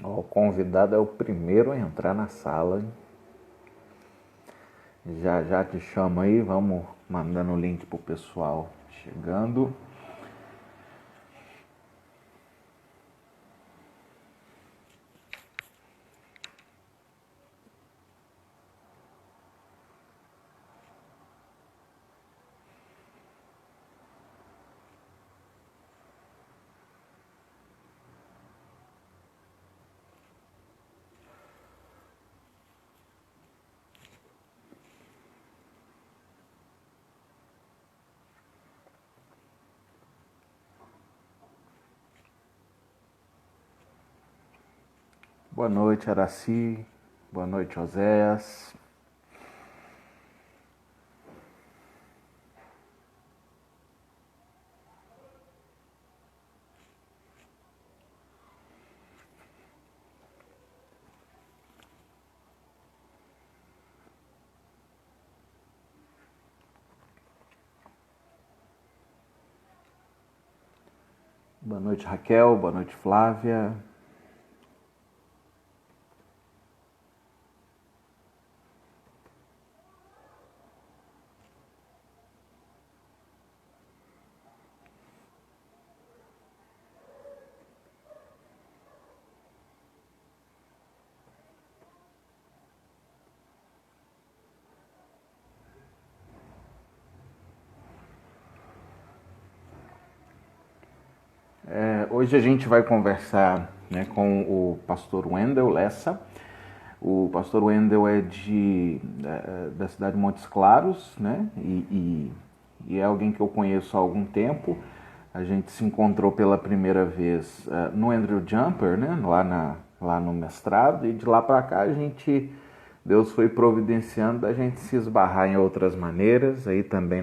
Ó, o convidado é o primeiro a entrar na sala, hein? Já já te chamo aí, vamos mandando o link pro pessoal chegando. Boa noite, Araci. Boa noite, Oséias. Boa noite, Raquel. Boa noite, Flávia. Hoje a gente vai conversar, né, com o pastor Wendel Lessa. O pastor Wendel é da cidade de Montes Claros, né? E é alguém que eu conheço há algum tempo. A gente se encontrou pela primeira vez no Andrew Jumper, né? Lá no mestrado, e de lá para cá Deus foi providenciando da gente se esbarrar em outras maneiras, aí também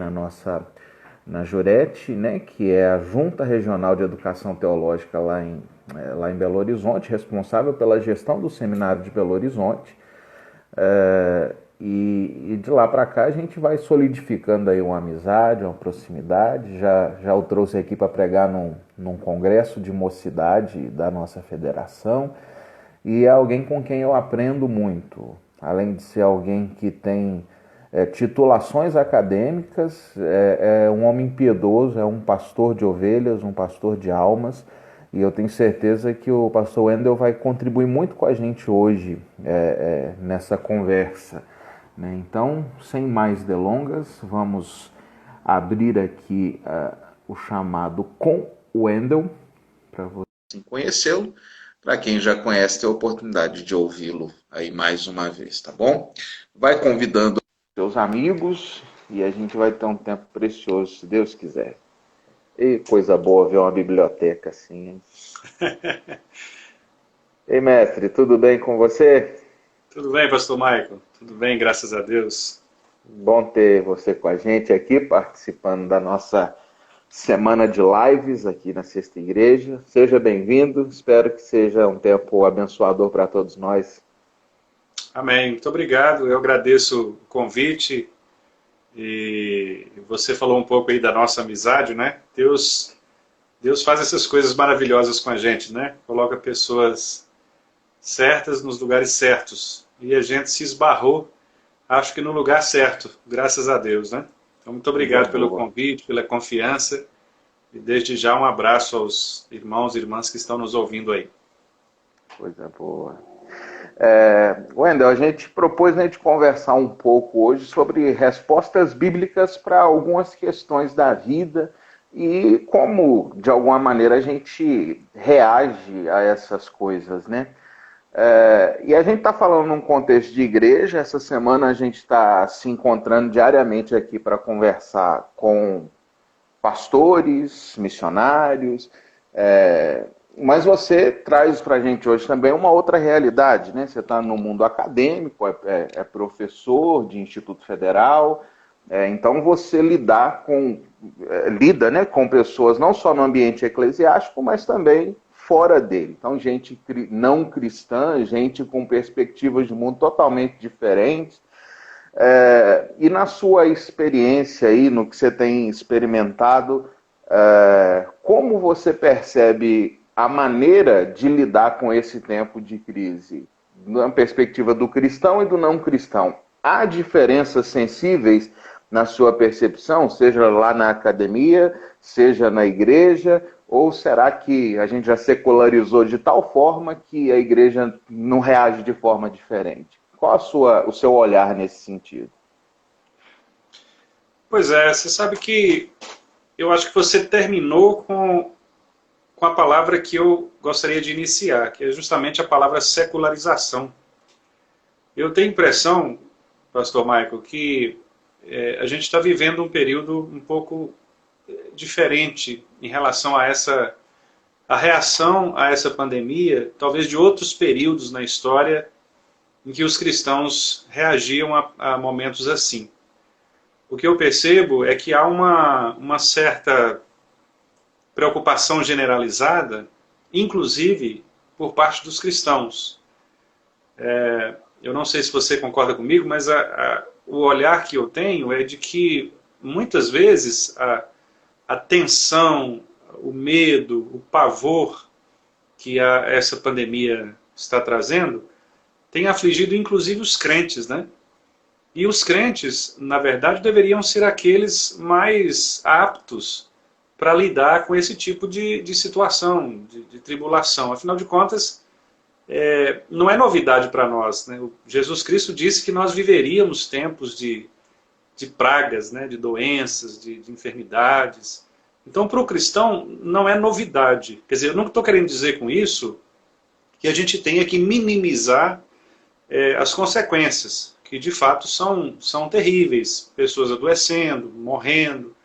na Jurete, né, que é a Junta Regional de Educação Teológica lá em Belo Horizonte, responsável pela gestão do Seminário de Belo Horizonte. E de lá para cá a gente vai solidificando aí uma amizade, uma proximidade. Já o trouxe aqui para pregar num congresso de mocidade da nossa federação. E é alguém com quem eu aprendo muito. Além de ser alguém que tem titulações acadêmicas, é um homem piedoso, é um pastor de ovelhas, um pastor de almas, e eu tenho certeza que o pastor Wendel vai contribuir muito com a gente hoje nessa conversa, né? Então, sem mais delongas, vamos abrir aqui o chamado com o Wendel, para você conhecê-lo. Para quem já conhece, ter a oportunidade de ouvi-lo aí mais uma vez, tá bom? Vai convidando seus amigos e a gente vai ter um tempo precioso, se Deus quiser. E coisa boa ver uma biblioteca assim, hein? Ei, mestre, tudo bem com você? Tudo bem, pastor Michael? Tudo bem, graças a Deus. Bom ter você com a gente aqui, participando da nossa semana de lives aqui na Sexta Igreja. Seja bem-vindo, espero que seja um tempo abençoador para todos nós. Amém. Muito obrigado. Eu agradeço o convite e você falou um pouco aí da nossa amizade, né? Deus faz essas coisas maravilhosas com a gente, né? Coloca pessoas certas nos lugares certos. E a gente se esbarrou, acho que no lugar certo, graças a Deus, né? Então, muito Coisa obrigado pelo boa, convite, pela confiança e desde já um abraço aos irmãos e irmãs que estão nos ouvindo aí. coisa boa. Wendel, a gente propôs, né, de conversar um pouco hoje sobre respostas bíblicas para algumas questões da vida e como, de alguma maneira, a gente reage a essas coisas, né? E a gente está falando num contexto de igreja. Essa semana a gente está se encontrando diariamente aqui para conversar com pastores, missionários, mas você traz para a gente hoje também uma outra realidade, né? Você está no mundo acadêmico, é professor de Instituto Federal, então você lida, né, com pessoas não só no ambiente eclesiástico, mas também fora dele. Então, gente não cristã, gente com perspectivas de mundo totalmente diferentes. E na sua experiência aí, no que você tem experimentado, como você percebe a maneira de lidar com esse tempo de crise, na perspectiva do cristão e do não cristão, há diferenças sensíveis na sua percepção, seja lá na academia, seja na igreja, ou será que a gente já secularizou de tal forma que a igreja não reage de forma diferente? Qual o seu olhar nesse sentido? Pois é, você sabe que eu acho que você terminou com a palavra que eu gostaria de iniciar, que é justamente a palavra secularização. Eu tenho a impressão, pastor Michael, que a gente está vivendo um período um pouco diferente em relação a reação a essa pandemia, talvez de outros períodos na história em que os cristãos reagiam a momentos assim. O que eu percebo é que há uma certa preocupação generalizada, inclusive por parte dos cristãos. Eu não sei se você concorda comigo, mas o olhar que eu tenho é de que muitas vezes a tensão, o medo, o pavor que essa pandemia está trazendo tem afligido inclusive os crentes, né? E os crentes, na verdade, deveriam ser aqueles mais aptos para lidar com esse tipo de situação, de tribulação. Afinal de contas, não é novidade para nós, né? Jesus Cristo disse que nós viveríamos tempos de pragas, né? De doenças, de enfermidades. Então, para o cristão, não é novidade. Quer dizer, eu não estou querendo dizer com isso que a gente tenha que minimizar as consequências, que de fato são terríveis, pessoas adoecendo, morrendo.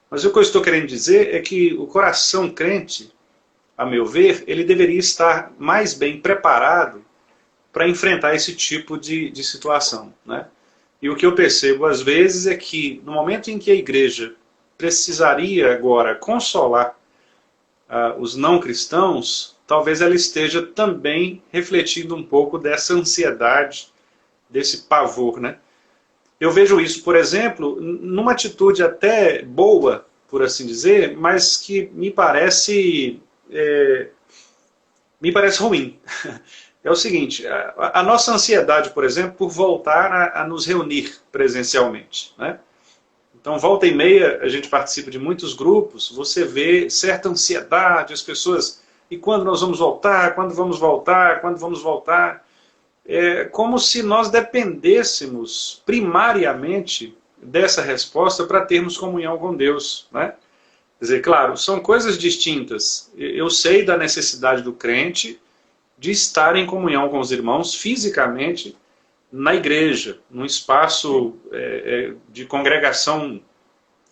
Mas o que eu estou querendo dizer é que o coração crente, a meu ver, ele deveria estar mais bem preparado para enfrentar esse tipo de situação, né? E o que eu percebo às vezes é que no momento em que a igreja precisaria agora consolar os não cristãos, talvez ela esteja também refletindo um pouco dessa ansiedade, desse pavor, né? Eu vejo isso, por exemplo, numa atitude até boa, por assim dizer, mas que me parece ruim. É o seguinte, a nossa ansiedade, por exemplo, por voltar a nos reunir presencialmente, né? Então, volta e meia, a gente participa de muitos grupos, você vê certa ansiedade, as pessoas, e quando nós vamos voltar, quando vamos voltar, quando vamos voltar? É como se nós dependêssemos primariamente dessa resposta para termos comunhão com Deus, né? Quer dizer, claro, são coisas distintas. Eu sei da necessidade do crente de estar em comunhão com os irmãos fisicamente na igreja, num espaço de congregação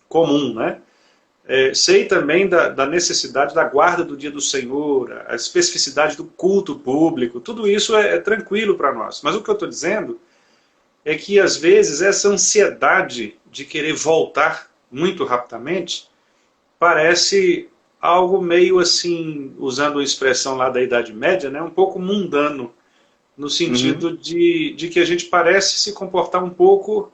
comum, né? Sei também da necessidade da guarda do dia do Senhor, a especificidade do culto público, tudo isso é tranquilo para nós. Mas o que eu estou dizendo é que, às vezes, essa ansiedade de querer voltar muito rapidamente parece algo meio assim, usando a expressão lá da Idade Média, né, um pouco mundano, no sentido de que a gente parece se comportar um pouco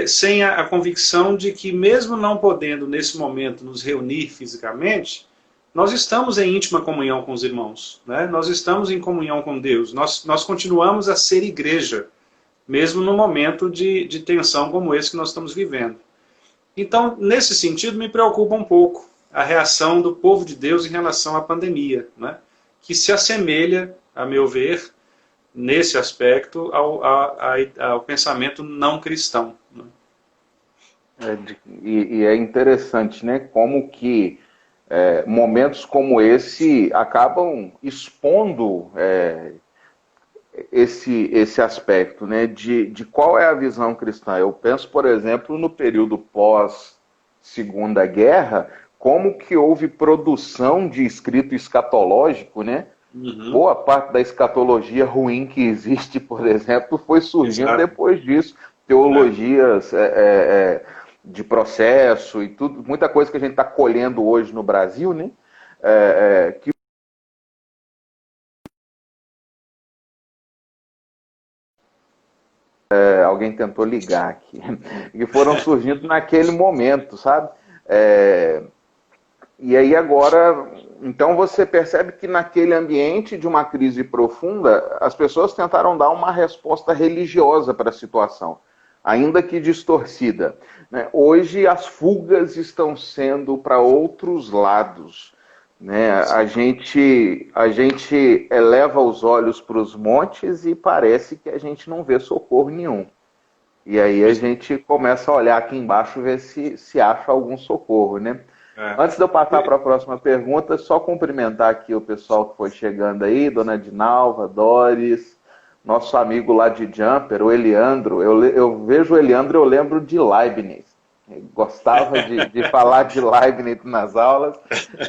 sem a convicção de que, mesmo não podendo, nesse momento, nos reunir fisicamente, nós estamos em íntima comunhão com os irmãos, né? Nós estamos em comunhão com Deus, nós continuamos a ser igreja, mesmo no momento de tensão como esse que nós estamos vivendo. Então, nesse sentido, me preocupa um pouco a reação do povo de Deus em relação à pandemia, né? Que se assemelha, a meu ver, nesse aspecto, ao pensamento não cristão. Né? E é interessante, né, como que momentos como esse acabam expondo esse aspecto, né, de qual é a visão cristã. Eu penso, por exemplo, no período pós-Segunda Guerra, como que houve produção de escrito escatológico, né? Boa parte da escatologia ruim que existe, por exemplo, foi surgindo depois disso. Teologias de processo e tudo, muita coisa que a gente está colhendo hoje no Brasil, né? Que alguém tentou ligar aqui, e foram surgindo naquele momento, sabe? E aí agora, então você percebe que naquele ambiente de uma crise profunda, as pessoas tentaram dar uma resposta religiosa para a situação, ainda que distorcida, né? Hoje as fugas estão sendo para outros lados, né? A gente eleva os olhos para os montes e parece que a gente não vê socorro nenhum. E aí a gente começa a olhar aqui embaixo ver se acha algum socorro, né? É. Antes de eu passar para a próxima pergunta, só cumprimentar aqui o pessoal que foi chegando aí, Dona Dinalva, Doris, nosso amigo lá de Jumper, o Eliandro. Eu vejo o Eliandro, eu lembro de Leibniz. Eu gostava de falar de Leibniz nas aulas,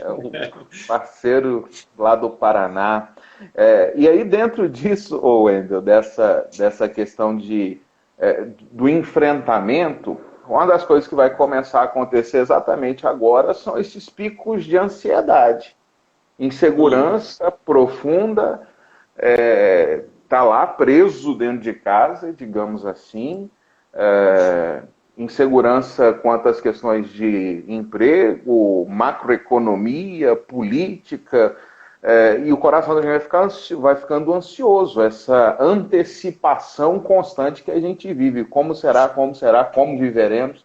é um parceiro lá do Paraná. E aí dentro disso, Wendel, dessa questão do enfrentamento, uma das coisas que vai começar a acontecer exatamente agora são esses picos de ansiedade, insegurança profunda, tá lá preso dentro de casa, digamos assim, insegurança quanto às questões de emprego, macroeconomia, política, e o coração da gente vai ficando ansioso, essa antecipação constante que a gente vive, como será, como viveremos.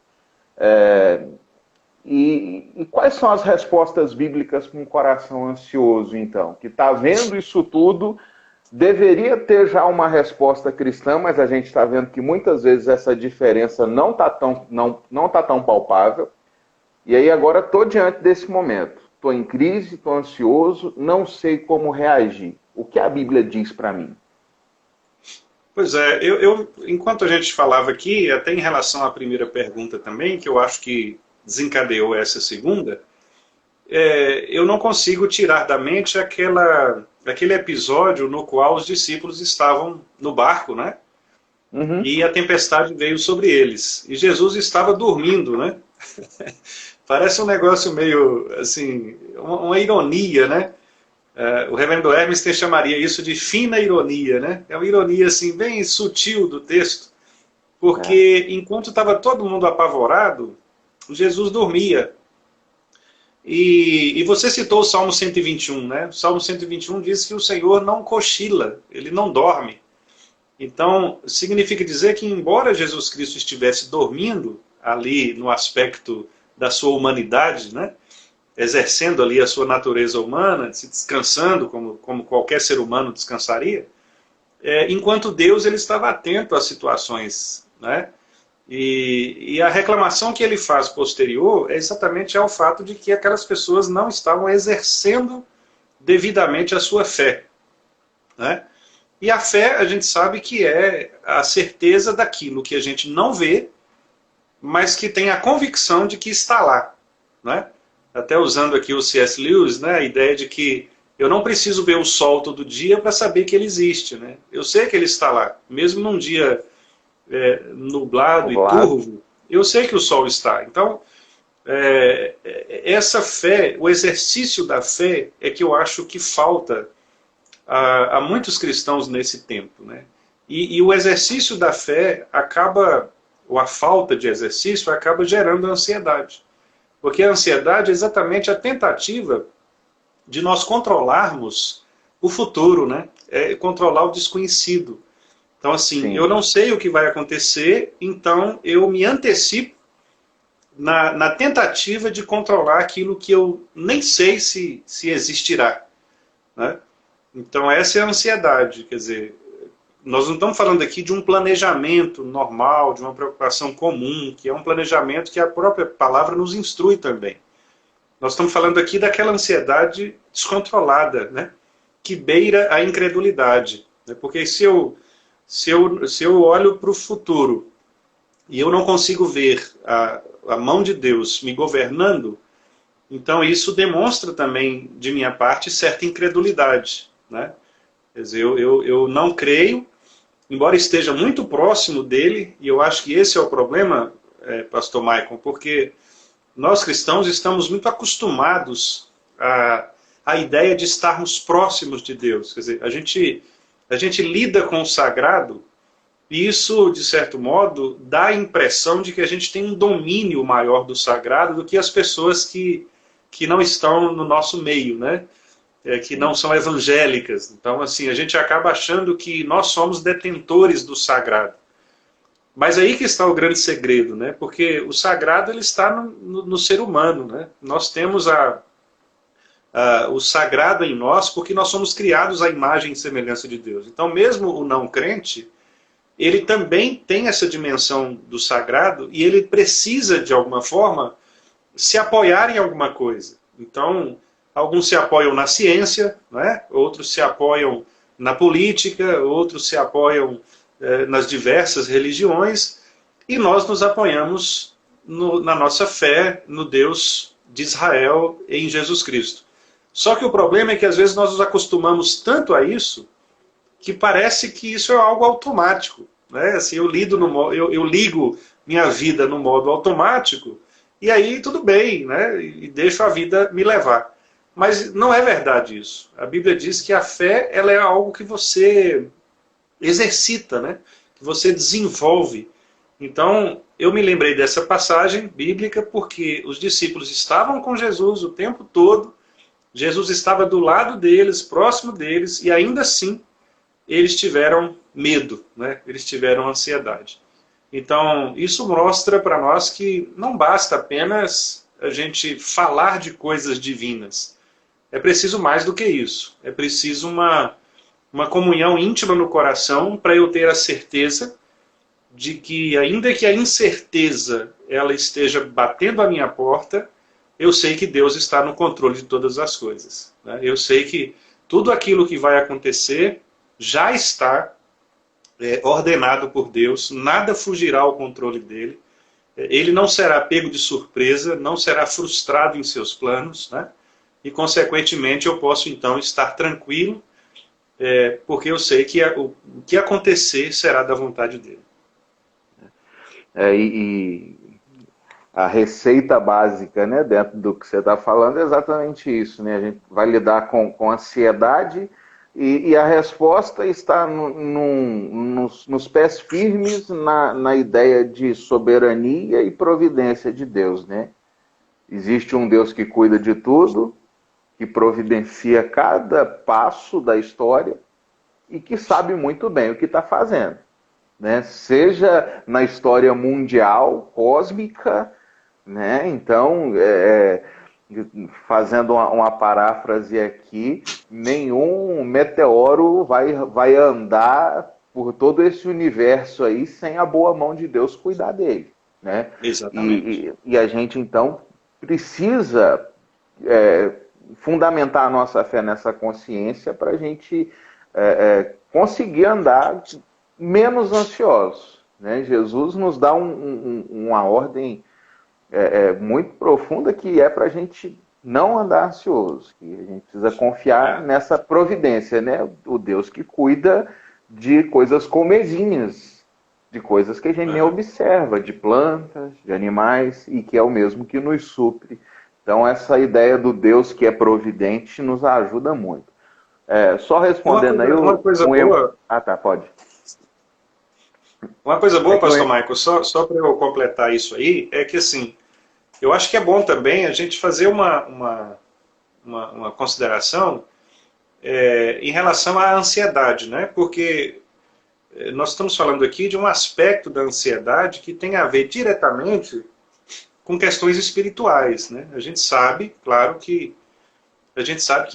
E quais são as respostas bíblicas para um coração ansioso, então? Que está vendo isso tudo, deveria ter já uma resposta cristã, mas a gente está vendo que muitas vezes essa diferença não está tão palpável. E aí agora estou diante desse momento. Estou em crise, estou ansioso, não sei como reagir. O que a Bíblia diz para mim? Pois é, enquanto a gente falava aqui, até em relação à primeira pergunta também, que eu acho que desencadeou essa segunda, eu não consigo tirar da mente aquele episódio no qual os discípulos estavam no barco, né? Uhum. E a tempestade veio sobre eles. E Jesus estava dormindo, né? Parece um negócio meio, assim, uma ironia, né? O reverendo Hermes chamaria isso de fina ironia, né? É uma ironia, assim, bem sutil do texto, porque enquanto estava todo mundo apavorado, Jesus dormia. E você citou o Salmo 121, né? O Salmo 121 diz que o Senhor não cochila, ele não dorme. Então, significa dizer que, embora Jesus Cristo estivesse dormindo, ali no aspecto da sua humanidade, né? Exercendo ali a sua natureza humana, se descansando como qualquer ser humano descansaria, enquanto Deus ele estava atento às situações, né? E a reclamação que ele faz posterior é exatamente ao fato de que aquelas pessoas não estavam exercendo devidamente a sua fé, né? E a fé, a gente sabe que é a certeza daquilo que a gente não vê, mas que tem a convicção de que está lá, né? Até usando aqui o C.S. Lewis, né, a ideia de que eu não preciso ver o sol todo dia para saber que ele existe, né? Eu sei que ele está lá, mesmo num dia nublado e turvo, eu sei que o sol está. Então, essa fé, o exercício da fé é que eu acho que falta a muitos cristãos nesse tempo, né? E o exercício da fé acaba, ou a falta de exercício, acaba gerando ansiedade. Porque a ansiedade é exatamente a tentativa de nós controlarmos o futuro, né? Controlar o desconhecido. Então, assim, sim, eu não sei o que vai acontecer, então eu me antecipo na tentativa de controlar aquilo que eu nem sei se existirá, né? Então, essa é a ansiedade. Quer dizer, nós não estamos falando aqui de um planejamento normal, de uma preocupação comum, que é um planejamento que a própria palavra nos instrui também. Nós estamos falando aqui daquela ansiedade descontrolada, né? Que beira a incredulidade. Né? Porque se eu olho para o futuro e eu não consigo ver a mão de Deus me governando, então isso demonstra também, de minha parte, certa incredulidade, né? Quer dizer, eu não creio, embora esteja muito próximo dele, e eu acho que esse é o problema, pastor Michael, porque nós cristãos estamos muito acostumados à ideia de estarmos próximos de Deus. Quer dizer, a gente lida com o sagrado, e isso, de certo modo, dá a impressão de que a gente tem um domínio maior do sagrado do que as pessoas que que não estão no nosso meio, né? Que não são evangélicas. Então, assim, a gente acaba achando que nós somos detentores do sagrado. Mas aí que está o grande segredo, né? Porque o sagrado ele está no ser humano, né? Nós temos o sagrado em nós porque nós somos criados à imagem e semelhança de Deus. Então, mesmo o não crente, ele também tem essa dimensão do sagrado e ele precisa, de alguma forma, se apoiar em alguma coisa. Então, alguns se apoiam na ciência, né? Outros se apoiam na política, outros se apoiam nas diversas religiões, e nós nos apoiamos na nossa fé no Deus de Israel e em Jesus Cristo. Só que o problema é que às vezes nós nos acostumamos tanto a isso, que parece que isso é algo automático. Né? Assim, eu ligo minha vida no modo automático, e aí tudo bem, né? E deixo a vida me levar. Mas não é verdade isso. A Bíblia diz que a fé ela é algo que você exercita, né? Que você desenvolve. Então, eu me lembrei dessa passagem bíblica porque os discípulos estavam com Jesus o tempo todo, Jesus estava do lado deles, próximo deles, e ainda assim eles tiveram medo, né? Eles tiveram ansiedade. Então, isso mostra para nós que não basta apenas a gente falar de coisas divinas. É preciso mais do que isso. É preciso uma comunhão íntima no coração para eu ter a certeza de que, ainda que a incerteza ela esteja batendo a minha porta, eu sei que Deus está no controle de todas as coisas. Né? Eu sei que tudo aquilo que vai acontecer já está ordenado por Deus, nada fugirá ao controle dele, ele não será pego de surpresa, não será frustrado em seus planos, né? E consequentemente eu posso então estar tranquilo, porque eu sei que o que acontecer será da vontade dele. E a receita básica, né, dentro do que você está falando é exatamente isso, né? A gente vai lidar com ansiedade e a resposta está nos pés firmes na ideia de soberania e providência de Deus, né? Existe um Deus que cuida de tudo, que providencia cada passo da história e que sabe muito bem o que está fazendo. Né? Seja na história mundial, cósmica, né? Então, fazendo uma paráfrase aqui, nenhum meteoro vai andar por todo esse universo aí sem a boa mão de Deus cuidar dele. Né? Exatamente. E a gente, então, precisa fundamentar a nossa fé nessa consciência para a gente conseguir andar menos ansiosos. Né? Jesus nos dá uma ordem muito profunda que é para a gente não andar ansioso, que a gente precisa confiar nessa providência, né? O Deus que cuida de coisas comezinhas, de coisas que a gente nem observa, de plantas, de animais, e que é o mesmo que nos supre. Então essa ideia do Deus que é providente nos ajuda muito. Só respondendo uma coisa boa. Ah, tá, pode. Uma coisa boa, pastor Michael, só para eu completar isso aí, é que assim, eu acho que é bom também a gente fazer uma consideração em relação à ansiedade, né? Porque nós estamos falando aqui de um aspecto da ansiedade que tem a ver diretamente com questões espirituais, né? A gente sabe, claro que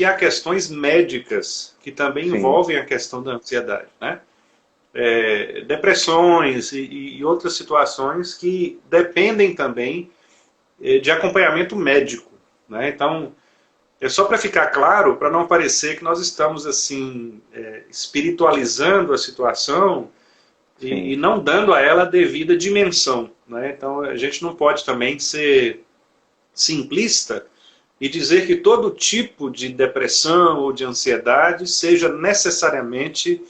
há questões médicas que também envolvem a questão da ansiedade, né? Depressões e outras situações que dependem também de acompanhamento médico, né? Então, é só para ficar claro, para não parecer que nós estamos assim espiritualizando a situação e não dando a ela a devida dimensão, né? Então, a gente não pode também ser simplista e dizer que todo tipo de depressão ou de ansiedade seja necessariamente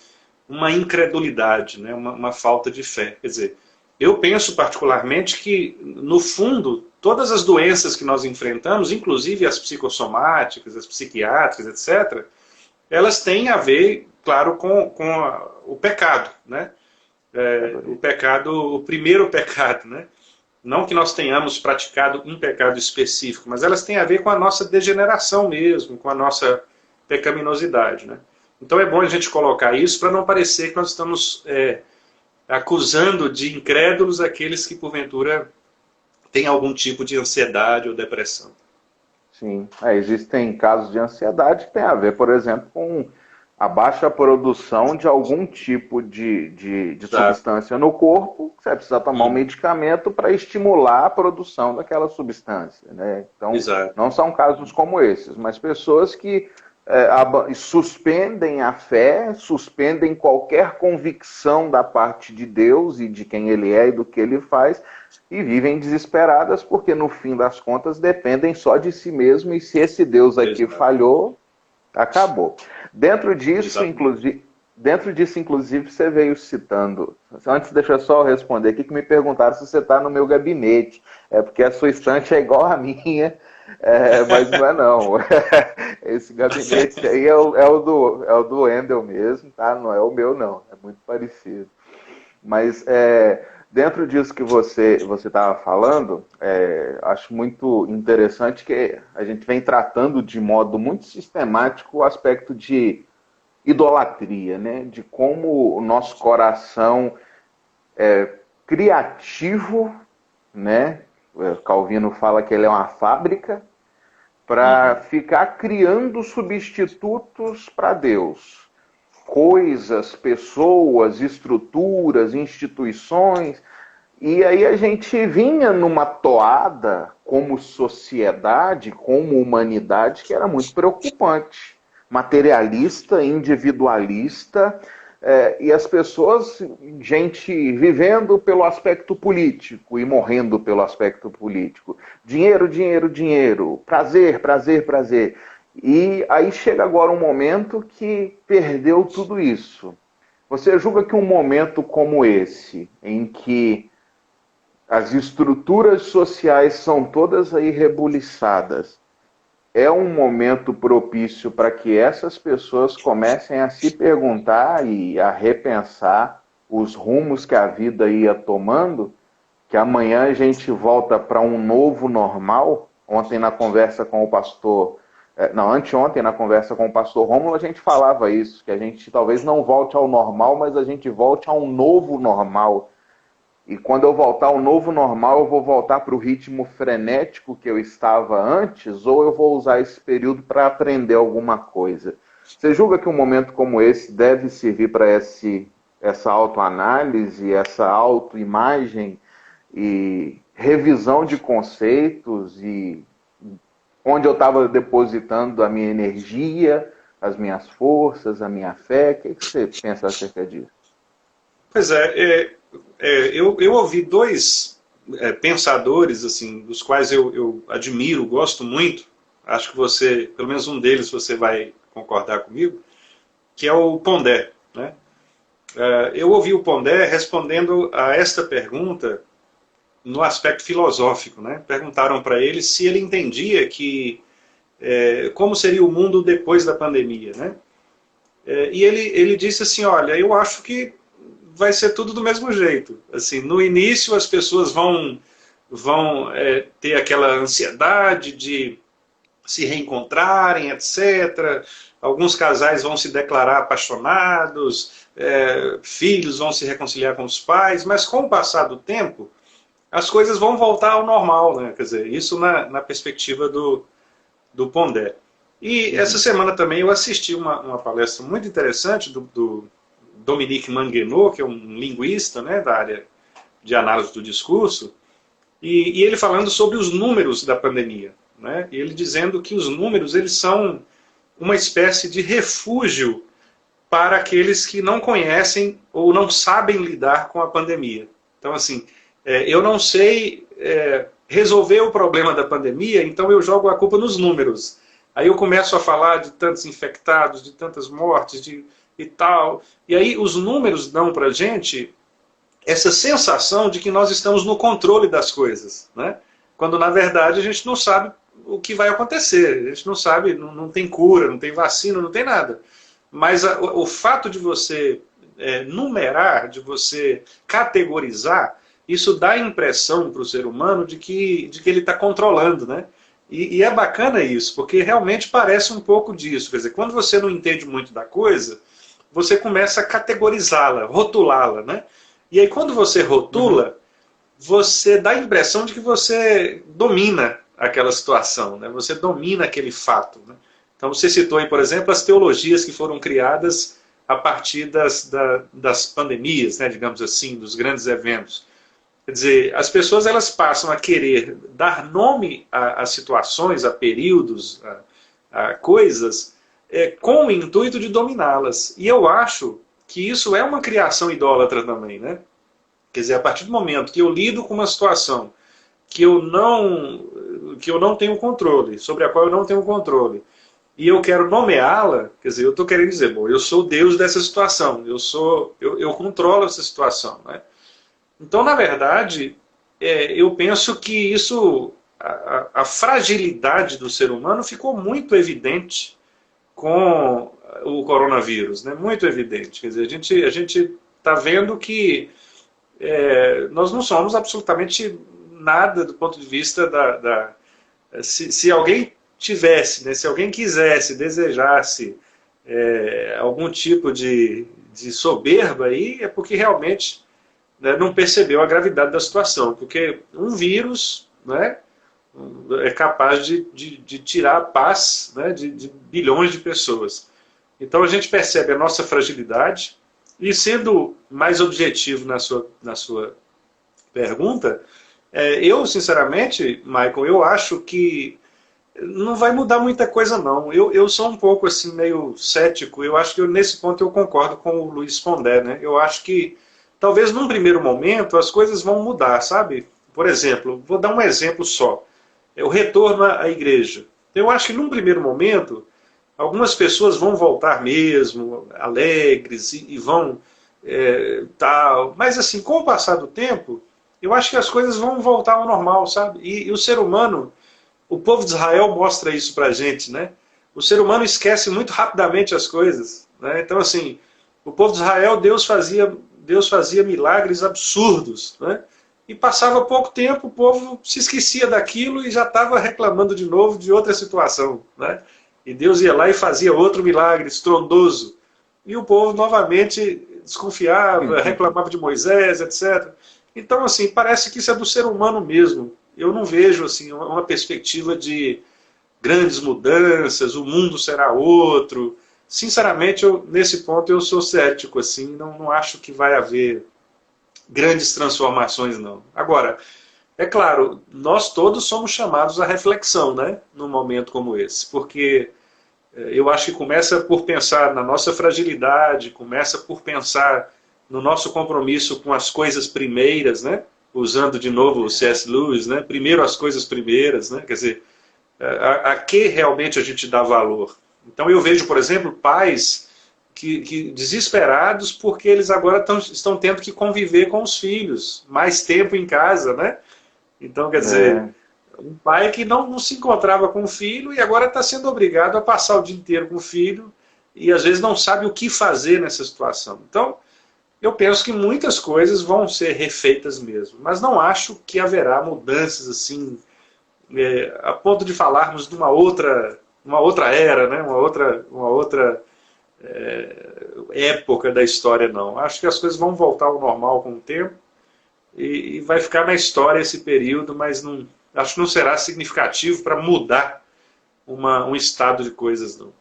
uma incredulidade, né? uma falta de fé. Quer dizer, eu penso particularmente que, no fundo, todas as doenças que nós enfrentamos, inclusive as psicossomáticas, as psiquiátricas, etc., elas têm a ver, claro, com o pecado, né? O primeiro pecado, né? Não que nós tenhamos praticado um pecado específico, mas elas têm a ver com a nossa degeneração mesmo, com a nossa pecaminosidade, né? Então é bom a gente colocar isso para não parecer que nós estamos acusando de incrédulos aqueles que porventura têm algum tipo de ansiedade ou depressão. Sim, existem casos de ansiedade que tem a ver, por exemplo, com a baixa produção de algum tipo de Exato. substância no corpo. Você precisa tomar um medicamento para estimular a produção daquela substância, né? Então, Exato. não são casos como esses, mas pessoas que suspendem a fé, suspendem qualquer convicção da parte de Deus e de quem Ele é e do que Ele faz, e vivem desesperadas porque, no fim das contas, dependem só de si mesmo, e se esse Deus aqui falhou, acabou. Dentro disso, inclusive, você veio citando... Antes, deixa eu só responder aqui, que me perguntaram se você está no meu gabinete. É porque a sua estante é igual à minha, mas não é não. Esse gabinete aí é o do Wendel mesmo, tá? Não é o meu, não. É muito parecido. Mas dentro disso que você estava falando, acho muito interessante que a gente vem tratando de modo muito sistemático o aspecto de idolatria, né? De como o nosso coração é criativo, né? Calvino fala que ele é uma fábrica para ficar criando substitutos para Deus. Coisas, pessoas, estruturas, instituições. E aí a gente vinha numa toada como sociedade, como humanidade, que era muito preocupante. Materialista, individualista, e as pessoas, gente vivendo pelo aspecto político e morrendo pelo aspecto político. Dinheiro, dinheiro, dinheiro. Prazer, prazer, prazer. E aí chega agora um momento que perdeu tudo isso. Você julga que um momento como esse, em que as estruturas sociais são todas aí rebuliçadas, é um momento propício para que essas pessoas comecem a se perguntar e a repensar os rumos que a vida ia tomando, que amanhã a gente volta para um novo normal? Ontem na conversa com o pastor... Não, anteontem, na conversa com o pastor Rômulo, a gente falava isso, que a gente talvez não volte ao normal, mas a gente volte a um novo normal. E quando eu voltar ao novo normal, eu vou voltar para o ritmo frenético que eu estava antes, ou eu vou usar esse período para aprender alguma coisa? Você julga que um momento como esse deve servir para essa autoanálise, essa autoimagem e revisão de conceitos e onde eu estava depositando a minha energia, as minhas forças, a minha fé? O que você pensa acerca disso? Pois eu ouvi dois pensadores, assim, dos quais eu admiro, gosto muito, acho que você, pelo menos um deles, você vai concordar comigo, que é o Pondé, né? Eu ouvi o Pondé respondendo a esta pergunta no aspecto filosófico, né? Perguntaram para ele se ele entendia que como seria o mundo depois da pandemia, né? E ele disse assim, olha, eu acho que vai ser tudo do mesmo jeito. Assim, no início as pessoas vão ter aquela ansiedade de se reencontrarem, etc. Alguns casais vão se declarar apaixonados, filhos vão se reconciliar com os pais, mas com o passar do tempo, as coisas vão voltar ao normal, né? Quer dizer, isso na perspectiva do Pondé. E essa semana também eu assisti uma palestra muito interessante do Dominique Manguenot, que é um linguista, né, da área de análise do discurso, e ele falando sobre os números da pandemia, né? E ele dizendo que os números eles são uma espécie de refúgio para aqueles que não conhecem ou não sabem lidar com a pandemia. Então, assim, eu não sei resolver o problema da pandemia, então eu jogo a culpa nos números. Aí eu começo a falar de tantos infectados, de tantas mortes, e tal. E aí os números dão para a gente essa sensação de que nós estamos no controle das coisas, né? Quando na verdade a gente não sabe o que vai acontecer, a gente não sabe, não tem cura, não tem vacina, não tem nada. Mas o fato de você numerar, de você categorizar, isso dá a impressão para o ser humano de que ele está controlando, né? E é bacana isso, porque realmente parece um pouco disso. Quer dizer, quando você não entende muito da coisa, você começa a categorizá-la, rotulá-la, né? E aí quando você rotula, você dá a impressão de que você domina aquela situação, né? Você domina aquele fato, né? Então você citou aí, por exemplo, as teologias que foram criadas a partir das pandemias, né, digamos assim, dos grandes eventos. Quer dizer, as pessoas elas passam a querer dar nome a situações, a períodos, a coisas, com o intuito de dominá-las. E eu acho que isso é uma criação idólatra também, né? Quer dizer, a partir do momento que eu lido com uma situação que eu não tenho controle, sobre a qual eu não tenho controle, e eu quero nomeá-la, quer dizer, eu estou querendo dizer, bom, eu sou o Deus dessa situação, eu controlo essa situação, né? Então, na verdade, eu penso que isso, a fragilidade do ser humano ficou muito evidente com o coronavírus, né? Muito evidente. Quer dizer, a gente está vendo que nós não somos absolutamente nada do ponto de vista se alguém tivesse, né, se alguém quisesse, desejasse algum tipo de soberba aí, é porque realmente, né, não percebeu a gravidade da situação, porque um vírus, né, é capaz de tirar a paz, né, de bilhões de pessoas. Então a gente percebe a nossa fragilidade e, sendo mais objetivo na sua pergunta, eu sinceramente, Michael, eu acho que não vai mudar muita coisa não. Eu sou um pouco assim meio cético. Eu acho que nesse ponto eu concordo com o Luiz Pondé, né? Eu acho que talvez num primeiro momento as coisas vão mudar, sabe? Por exemplo, vou dar um exemplo só. O retorno à igreja. Eu acho que num primeiro momento algumas pessoas vão voltar mesmo, alegres, e vão tal. Mas assim, com o passar do tempo, eu acho que as coisas vão voltar ao normal, sabe? E o ser humano, o povo de Israel mostra isso pra gente, né? O ser humano esquece muito rapidamente as coisas, né? Então, assim, o povo de Israel, Deus fazia milagres absurdos, né? E passava pouco tempo, o povo se esquecia daquilo e já estava reclamando de novo de outra situação, né? E Deus ia lá e fazia outro milagre estrondoso. E o povo novamente desconfiava, reclamava de Moisés, etc. Então, assim, parece que isso é do ser humano mesmo. Eu não vejo assim uma perspectiva de grandes mudanças, o mundo será outro. Sinceramente, nesse ponto eu sou cético, assim, não acho que vai haver grandes transformações, não. Agora, é claro, nós todos somos chamados à reflexão, né, num momento como esse, porque eu acho que começa por pensar na nossa fragilidade, começa por pensar no nosso compromisso com as coisas primeiras, né, usando de novo o C.S. Lewis, né, primeiro as coisas primeiras, né, quer dizer, a que realmente a gente dá valor. Então eu vejo, por exemplo, pais que desesperados porque eles agora estão tendo que conviver com os filhos, mais tempo em casa, né? Então, quer dizer, um pai que não se encontrava com o filho e agora está sendo obrigado a passar o dia inteiro com o filho e às vezes não sabe o que fazer nessa situação. Então, eu penso que muitas coisas vão ser refeitas mesmo, mas não acho que haverá mudanças assim, a ponto de falarmos de uma outra era, né? uma outra época da história, não. Acho que as coisas vão voltar ao normal com o tempo e vai ficar na história esse período, mas acho que não será significativo para mudar um estado de coisas, não.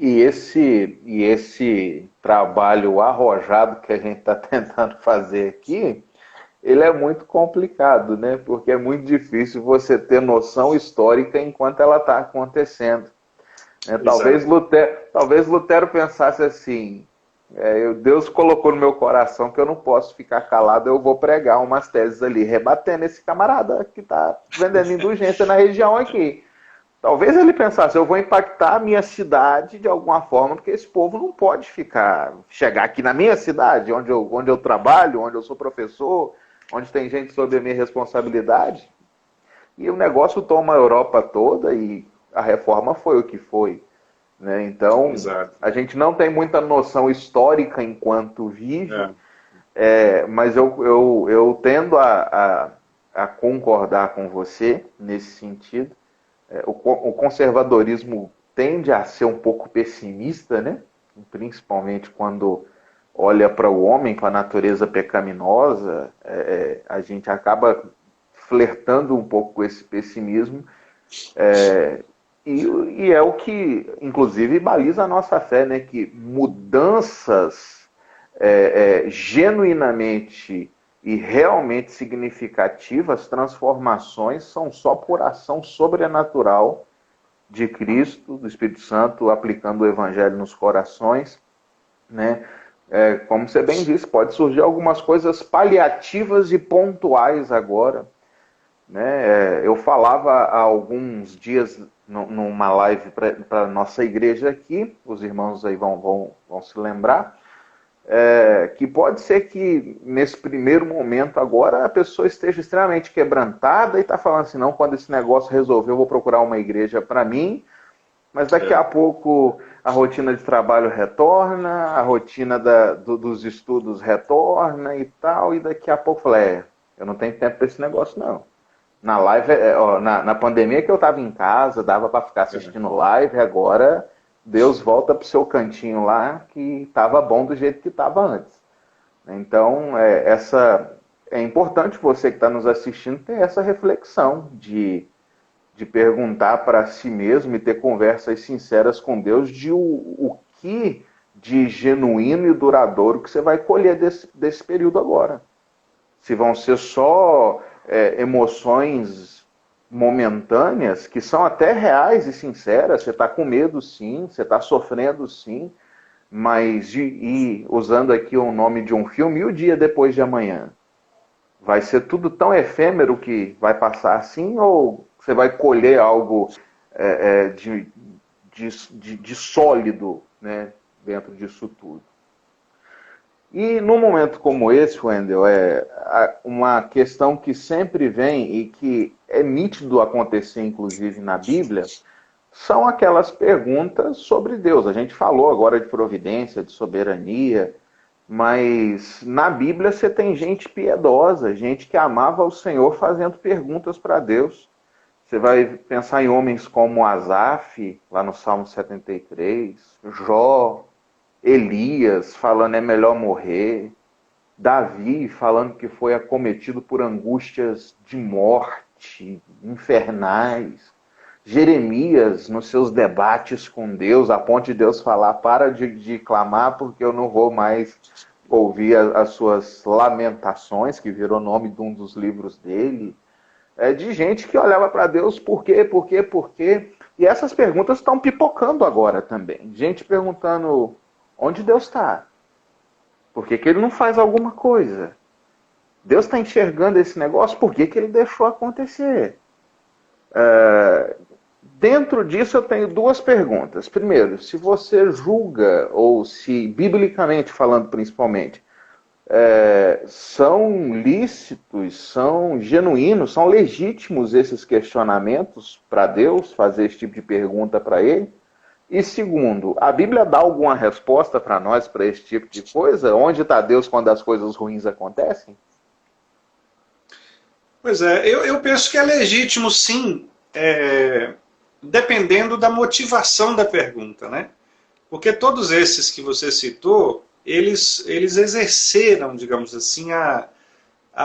Esse trabalho arrojado que a gente está tentando fazer aqui, ele é muito complicado, né? Porque é muito difícil você ter noção histórica enquanto ela está acontecendo. Talvez Lutero pensasse assim, Deus colocou no meu coração que eu não posso ficar calado, eu vou pregar umas teses ali, rebatendo esse camarada que está vendendo indulgência na região aqui. Talvez ele pensasse, eu vou impactar a minha cidade de alguma forma, porque esse povo não pode chegar aqui na minha cidade, onde eu trabalho, onde eu sou professor, onde tem gente sob a minha responsabilidade. E o negócio toma a Europa toda e a reforma foi o que foi. Né? Então, Exato. a gente não tem muita noção histórica enquanto vive. Mas eu tendo a concordar com você nesse sentido. O conservadorismo tende a ser um pouco pessimista, né? Principalmente quando olha para o homem, para a natureza pecaminosa, a gente acaba flertando um pouco com esse pessimismo, e é o que, inclusive, baliza a nossa fé, né? Que mudanças genuinamente e realmente significativas, transformações, são só por ação sobrenatural de Cristo, do Espírito Santo, aplicando o Evangelho nos corações, né? Como você bem disse, pode surgir algumas coisas paliativas e pontuais agora, né? Eu falava há alguns dias numa live para a nossa igreja aqui, os irmãos aí vão se lembrar, que pode ser que nesse primeiro momento agora a pessoa esteja extremamente quebrantada e está falando assim, não, quando esse negócio resolver eu vou procurar uma igreja para mim, mas daqui a pouco a rotina de trabalho retorna, a rotina dos estudos retorna e tal, e daqui a pouco fala, eu não tenho tempo para esse negócio não. Na live, na pandemia que eu estava em casa, dava para ficar assistindo live, agora Deus volta para o seu cantinho lá, que estava bom do jeito que estava antes. Então, é importante você que está nos assistindo ter essa reflexão de perguntar para si mesmo e ter conversas sinceras com Deus de o que de genuíno e duradouro que você vai colher desse período agora. Se vão ser só emoções momentâneas, que são até reais e sinceras, você está com medo sim, você está sofrendo sim, mas usando aqui o nome de um filme, e o dia depois de amanhã? Vai ser tudo tão efêmero que vai passar assim, ou você vai colher algo de sólido, né, dentro disso tudo? E num momento como esse, Wendel, uma questão que sempre vem e que é nítido acontecer, inclusive na Bíblia, são aquelas perguntas sobre Deus. A gente falou agora de providência, de soberania, mas na Bíblia você tem gente piedosa, gente que amava o Senhor fazendo perguntas para Deus. Você vai pensar em homens como Asaf, lá no Salmo 73, Jó, Elias falando é melhor morrer, Davi falando que foi acometido por angústias de morte, infernais, Jeremias nos seus debates com Deus, a ponto de Deus falar, para de clamar porque eu não vou mais ouvir as suas lamentações, que virou nome de um dos livros dele, de gente que olhava para Deus, por quê, por quê, por quê? E essas perguntas estão pipocando agora também, gente perguntando, onde Deus está? Por que ele não faz alguma coisa? Deus está enxergando esse negócio, por que ele deixou acontecer? Dentro disso eu tenho duas perguntas. Primeiro, se você julga, ou se, biblicamente falando principalmente, são lícitos, são genuínos, são legítimos esses questionamentos para Deus, fazer esse tipo de pergunta para ele? E segundo, a Bíblia dá alguma resposta para nós para esse tipo de coisa? Onde está Deus quando as coisas ruins acontecem? Pois é, eu penso que é legítimo sim, dependendo da motivação da pergunta, né? Porque todos esses que você citou, eles exerceram, digamos assim, a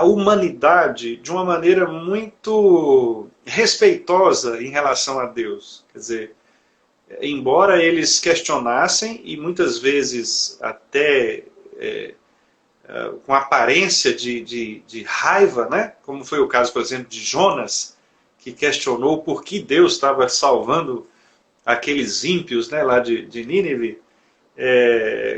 humanidade de uma maneira muito respeitosa em relação a Deus. Quer dizer, embora eles questionassem, e muitas vezes até com aparência de raiva, né? Como foi o caso, por exemplo, de Jonas, que questionou por que Deus estava salvando aqueles ímpios, né, lá de Nínive.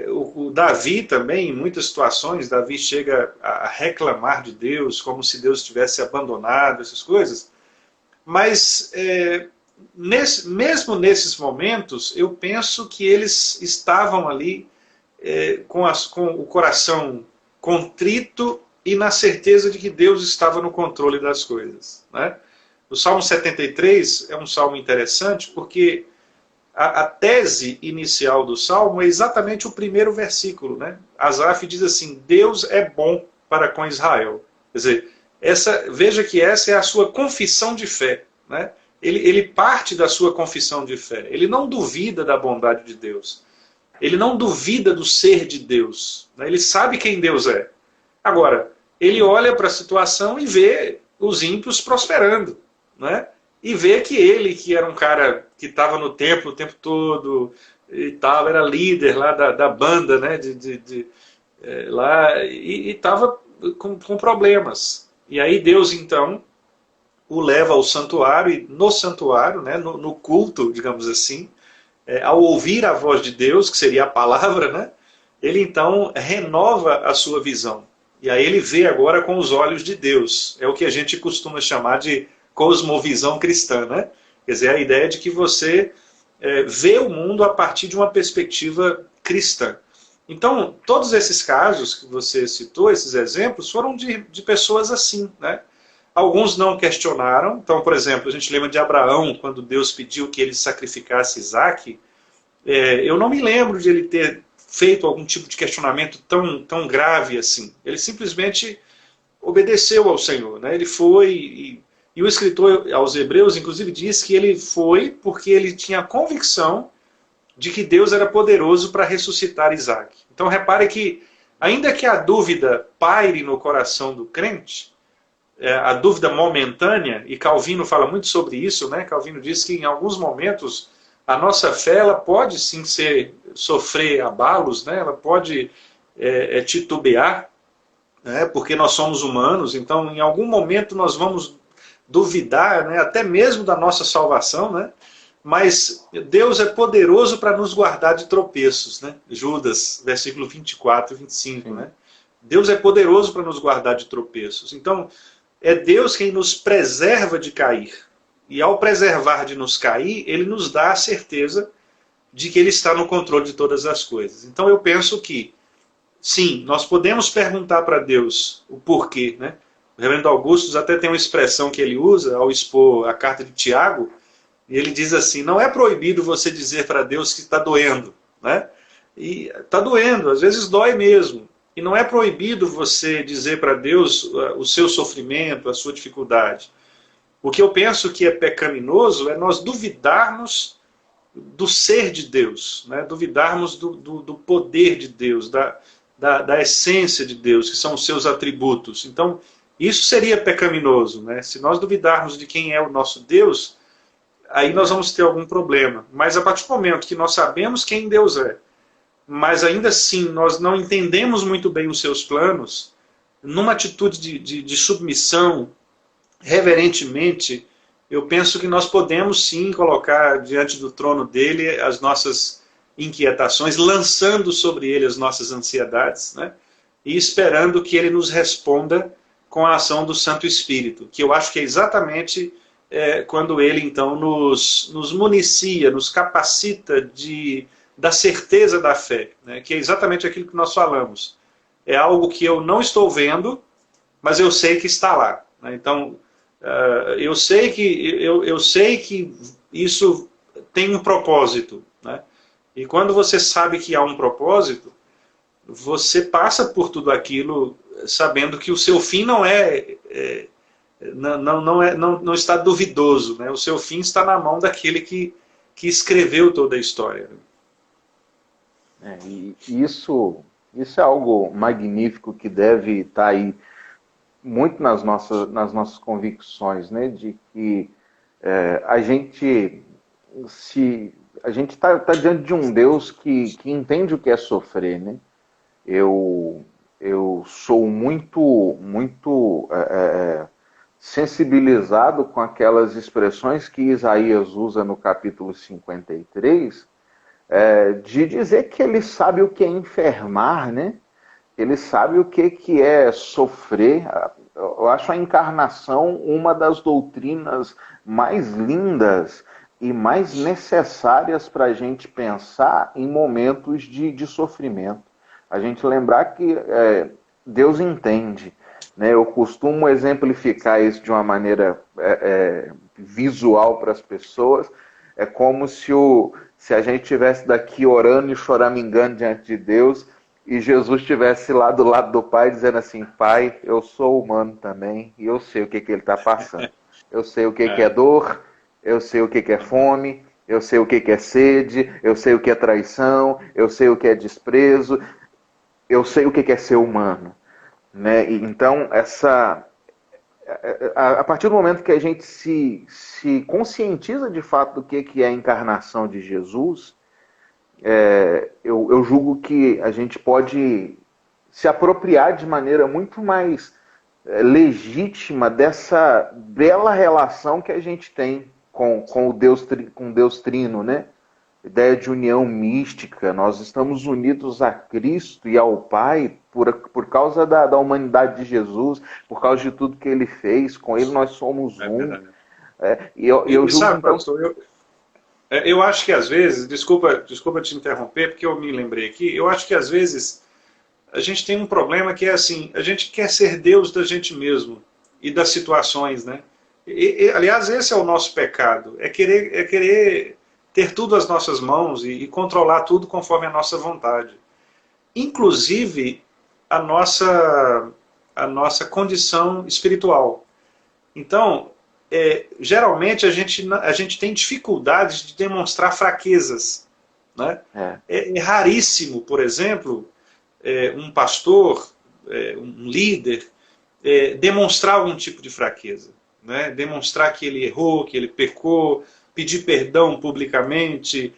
O Davi também, em muitas situações, Davi chega a reclamar de Deus, como se Deus tivesse abandonado, essas coisas. Mas mesmo nesses momentos, eu penso que eles estavam ali com o coração contrito e na certeza de que Deus estava no controle das coisas, né? O Salmo 73 é um salmo interessante porque a tese inicial do Salmo é exatamente o primeiro versículo, né? Asaf diz assim, Deus é bom para com Israel. Quer dizer, veja que essa é a sua confissão de fé, né? Ele parte da sua confissão de fé. Ele não duvida da bondade de Deus. Ele não duvida do ser de Deus, né? Ele sabe quem Deus é. Agora, ele olha para a situação e vê os ímpios prosperando, né? E vê que ele, que era um cara que estava no templo o tempo todo e tal, era líder lá da banda, né? Lá, e estava com problemas. E aí Deus, então, o leva ao santuário, e no santuário, né, no culto, digamos assim, ao ouvir a voz de Deus, que seria a palavra, né, ele então renova a sua visão. E aí ele vê agora com os olhos de Deus. É o que a gente costuma chamar de cosmovisão cristã, né? Quer dizer, a ideia de que você vê o mundo a partir de uma perspectiva cristã. Então, todos esses casos que você citou, esses exemplos, foram de pessoas assim, né? Alguns não questionaram. Então, por exemplo, a gente lembra de Abraão, quando Deus pediu que ele sacrificasse Isaac. Eu não me lembro de ele ter feito algum tipo de questionamento tão grave assim. Ele simplesmente obedeceu ao Senhor, né? Ele foi, e o escritor aos Hebreus, inclusive, diz que ele foi porque ele tinha a convicção de que Deus era poderoso para ressuscitar Isaac. Então repare que, ainda que a dúvida paire no coração do crente, a dúvida momentânea, e Calvino fala muito sobre isso, né? Calvino diz que em alguns momentos a nossa fé ela pode sim sofrer abalos, né? Ela pode titubear, né? Porque nós somos humanos, então em algum momento nós vamos duvidar, né? Até mesmo da nossa salvação, né? Mas Deus é poderoso para nos guardar de tropeços, né? Judas, versículo 24 e 25, né? Deus é poderoso para nos guardar de tropeços. Então, é Deus quem nos preserva de cair. E ao preservar de nos cair, Ele nos dá a certeza de que Ele está no controle de todas as coisas. Então eu penso que, sim, nós podemos perguntar para Deus o porquê, né? O reverendo Augustus até tem uma expressão que ele usa ao expor a carta de Tiago, e ele diz assim, não é proibido você dizer para Deus que está doendo, né? E está doendo, às vezes dói mesmo. E não é proibido você dizer para Deus o seu sofrimento, a sua dificuldade. O que eu penso que é pecaminoso é nós duvidarmos do ser de Deus, né? Duvidarmos do poder de Deus, da essência de Deus, que são os seus atributos. Então, isso seria pecaminoso, né? Se nós duvidarmos de quem é o nosso Deus, aí nós vamos ter algum problema. Mas a partir do momento que nós sabemos quem Deus é, mas ainda assim nós não entendemos muito bem os seus planos, numa atitude de submissão, reverentemente, eu penso que nós podemos sim colocar diante do trono dele as nossas inquietações, lançando sobre ele as nossas ansiedades, né? E esperando que ele nos responda com a ação do Santo Espírito, que eu acho que é exatamente quando ele então nos municia, nos capacita da certeza da fé, né? Que é exatamente aquilo que nós falamos. É algo que eu não estou vendo, mas eu sei que está lá, né? Então, eu sei que isso tem um propósito, né? E quando você sabe que há um propósito, você passa por tudo aquilo sabendo que o seu fim não está duvidoso, né? O seu fim está na mão daquele que escreveu toda a história. E isso é algo magnífico que deve estar aí muito nas nossas convicções, né? De que a gente está diante de um Deus que entende o que é sofrer, né? Eu sou muito sensibilizado com aquelas expressões que Isaías usa no capítulo 53, de dizer que ele sabe o que é enfermar, né? Ele sabe o que é sofrer. Eu acho a encarnação uma das doutrinas mais lindas e mais necessárias para a gente pensar em momentos de sofrimento. A gente lembrar que Deus entende, né? Eu costumo exemplificar isso de uma maneira visual para as pessoas. É como se a gente estivesse daqui orando e choramingando diante de Deus e Jesus estivesse lá do lado do Pai dizendo assim: Pai, eu sou humano também e eu sei o que ele está passando. Eu sei o que é dor, eu sei o que é fome, eu sei o que é sede, eu sei o que é traição, eu sei o que é desprezo, eu sei o que é ser humano. Né? Então, a partir do momento que a gente se conscientiza de fato do que é a encarnação de Jesus, eu julgo que a gente pode se apropriar de maneira muito mais legítima dessa bela relação que a gente tem com Deus Trino, né? Ideia de união mística. Nós estamos unidos a Cristo e ao Pai por causa da humanidade de Jesus, por causa de tudo que Ele fez. Com Ele nós somos um. E eu julgo, sabe, então... pastor, eu acho que às vezes, desculpa te interromper, porque eu me lembrei aqui, eu acho que às vezes a gente tem um problema que é assim, a gente quer ser Deus da gente mesmo e das situações, né? Aliás, esse é o nosso pecado, é querer ter tudo às nossas mãos e controlar tudo conforme a nossa vontade. Inclusive a nossa condição espiritual. Então, geralmente a gente tem dificuldades de demonstrar fraquezas. Né? É raríssimo, por exemplo, um pastor, um líder, demonstrar algum tipo de fraqueza. Né? Demonstrar que ele errou, que ele pecou, pedir perdão publicamente,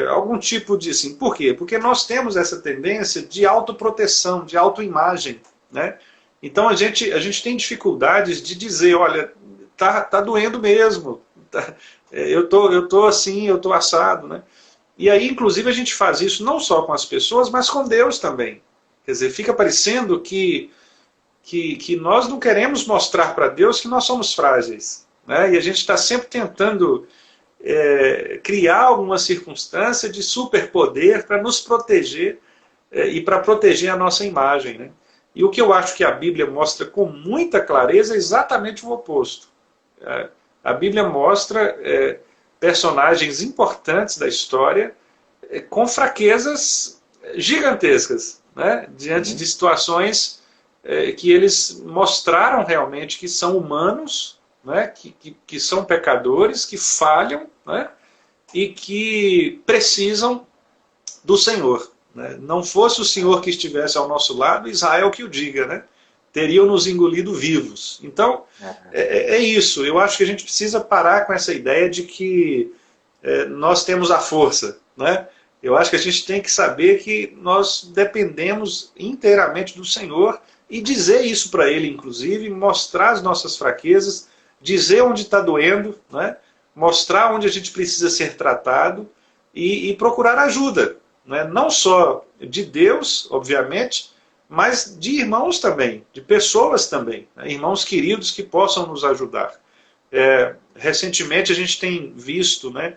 algum tipo de... Assim, por quê? Porque nós temos essa tendência de autoproteção, de autoimagem. Né? Então a gente tem dificuldades de dizer, olha, tá doendo mesmo, eu tô assim, eu tô assado. Né? E aí, inclusive, a gente faz isso não só com as pessoas, mas com Deus também. Quer dizer, fica parecendo que nós não queremos mostrar para Deus que nós somos frágeis. Né? E a gente está sempre tentando criar alguma circunstância de superpoder para nos proteger e para proteger a nossa imagem. Né? E o que eu acho que a Bíblia mostra com muita clareza é exatamente o oposto. A Bíblia mostra personagens importantes da história com fraquezas gigantescas, né? Diante de situações que eles mostraram realmente que são humanos, né? que são pecadores, que falham, né? E que precisam do Senhor. Né? Não fosse o Senhor que estivesse ao nosso lado, Israel que o diga, né? Teriam nos engolido vivos. Então, é isso. Eu acho que a gente precisa parar com essa ideia de que nós temos a força. Né? Eu acho que a gente tem que saber que nós dependemos inteiramente do Senhor e dizer isso para Ele, inclusive, mostrar as nossas fraquezas, dizer onde está doendo, né? Mostrar onde a gente precisa ser tratado e procurar ajuda. Né? Não só de Deus, obviamente, mas de irmãos também, de pessoas também, né? Irmãos queridos que possam nos ajudar. Recentemente a gente tem visto, né,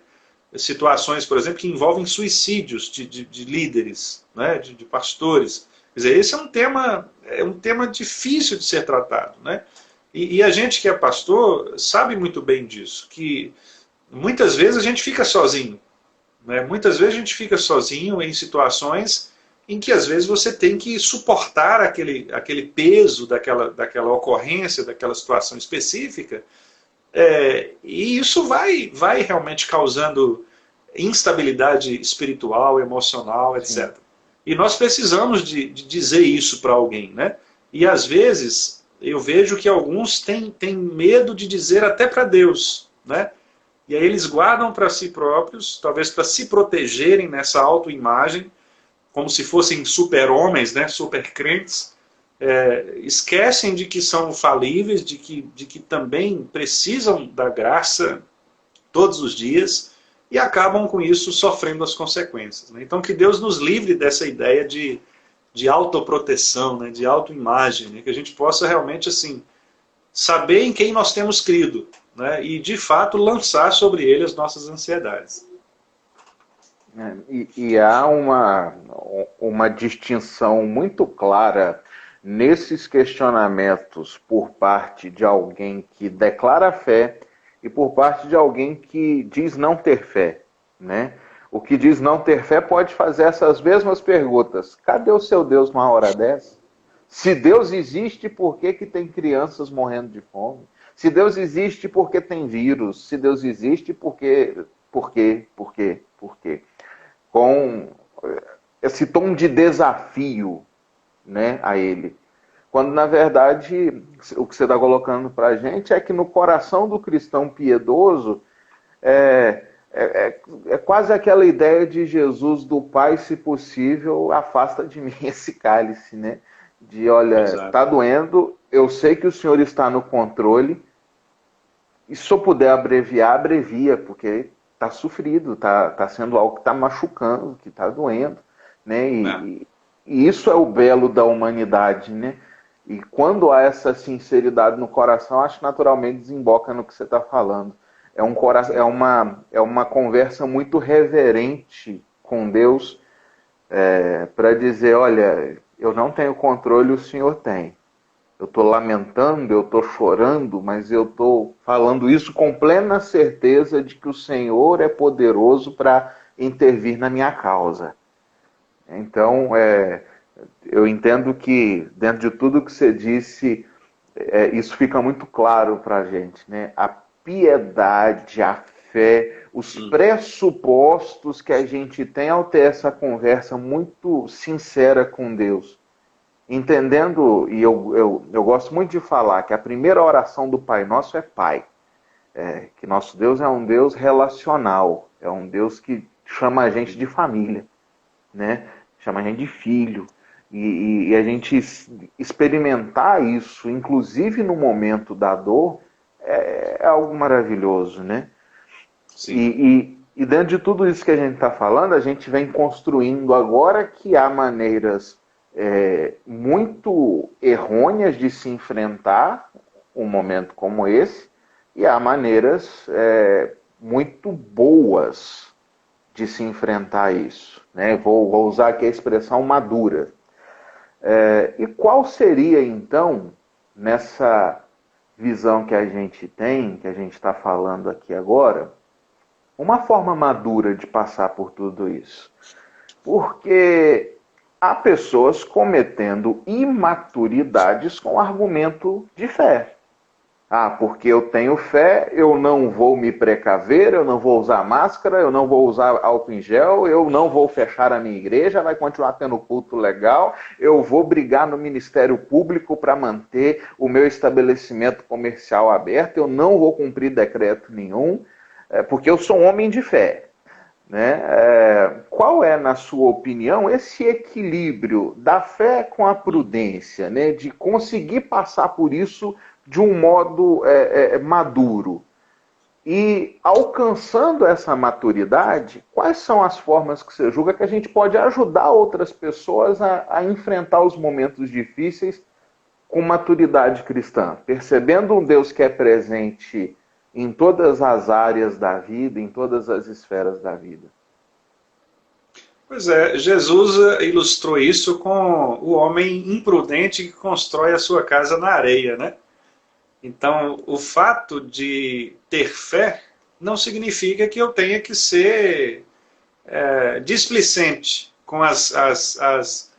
situações, por exemplo, que envolvem suicídios de líderes, né, de pastores. Quer dizer, esse é um tema difícil de ser tratado. Né? E a gente que é pastor sabe muito bem disso, que muitas vezes a gente fica sozinho. Né? Muitas vezes a gente fica sozinho em situações em que às vezes você tem que suportar aquele peso daquela ocorrência, daquela situação específica, e isso vai realmente causando instabilidade espiritual, emocional, etc. Sim. E nós precisamos de dizer isso para alguém. Né? E às vezes eu vejo que alguns têm medo de dizer até para Deus. Né? E aí eles guardam para si próprios, talvez para se protegerem nessa autoimagem, como se fossem super-homens, né, super-crentes, esquecem de que são falíveis, de que também precisam da graça todos os dias e acabam com isso sofrendo as consequências. Né? Então que Deus nos livre dessa ideia de autoproteção, né, de autoimagem, né, que a gente possa realmente assim, saber em quem nós temos crido, né, e de fato lançar sobre ele as nossas ansiedades. E há uma distinção muito clara nesses questionamentos por parte de alguém que declara fé e por parte de alguém que diz não ter fé, né? O que diz não ter fé pode fazer essas mesmas perguntas. Cadê o seu Deus numa hora dessa? Se Deus existe, por que que tem crianças morrendo de fome? Se Deus existe, por que tem vírus? Se Deus existe, por quê? Por quê? Por quê? Por quê? Com esse tom de desafio, né, a ele. Quando, na verdade, o que você está colocando para a gente é que no coração do cristão piedoso é quase aquela ideia de Jesus do Pai, se possível, afasta de mim esse cálice, né? De, olha, está doendo, eu sei que o Senhor está no controle, e se eu puder abreviar, abrevia, porque está sofrido, está sendo algo que está machucando, que está doendo, né? E isso é o belo da humanidade, né? E quando há essa sinceridade no coração, acho que naturalmente desemboca no que você está falando. É uma conversa muito reverente com Deus, para dizer, olha, eu não tenho controle, o Senhor tem. Eu estou lamentando, eu estou chorando, mas eu estou falando isso com plena certeza de que o Senhor é poderoso para intervir na minha causa. Então, eu entendo que, dentro de tudo que você disse, isso fica muito claro para a gente, né? A piedade, a fé, os pressupostos que a gente tem ao ter essa conversa muito sincera com Deus. Entendendo, e eu gosto muito de falar, que a primeira oração do Pai Nosso é Pai. Que nosso Deus é um Deus relacional, é um Deus que chama a gente de família, né? Chama a gente de filho. E a gente experimentar isso, inclusive no momento da dor, é algo maravilhoso, né? Sim. E dentro de tudo isso que a gente está falando, a gente vem construindo agora que há maneiras muito errôneas de se enfrentar um momento como esse, e há maneiras muito boas de se enfrentar isso, né? Vou usar aqui a expressão madura. E qual seria, então, nessa visão que a gente tem, que a gente está falando aqui agora, uma forma madura de passar por tudo isso? Porque há pessoas cometendo imaturidades com argumento de fé. Porque eu tenho fé, eu não vou me precaver, eu não vou usar máscara, eu não vou usar álcool em gel, eu não vou fechar a minha igreja, vai continuar tendo culto legal, eu vou brigar no Ministério Público para manter o meu estabelecimento comercial aberto, eu não vou cumprir decreto nenhum, porque eu sou um homem de fé. Né? Qual é, na sua opinião, esse equilíbrio da fé com a prudência, né? De conseguir passar por isso de um modo maduro? E, alcançando essa maturidade, quais são as formas que você julga que a gente pode ajudar outras pessoas a enfrentar os momentos difíceis com maturidade cristã? Percebendo um Deus que é presente em todas as áreas da vida, em todas as esferas da vida. Pois é, Jesus ilustrou isso com o homem imprudente que constrói a sua casa na areia, né? Então, o fato de ter fé não significa que eu tenha que ser displicente com as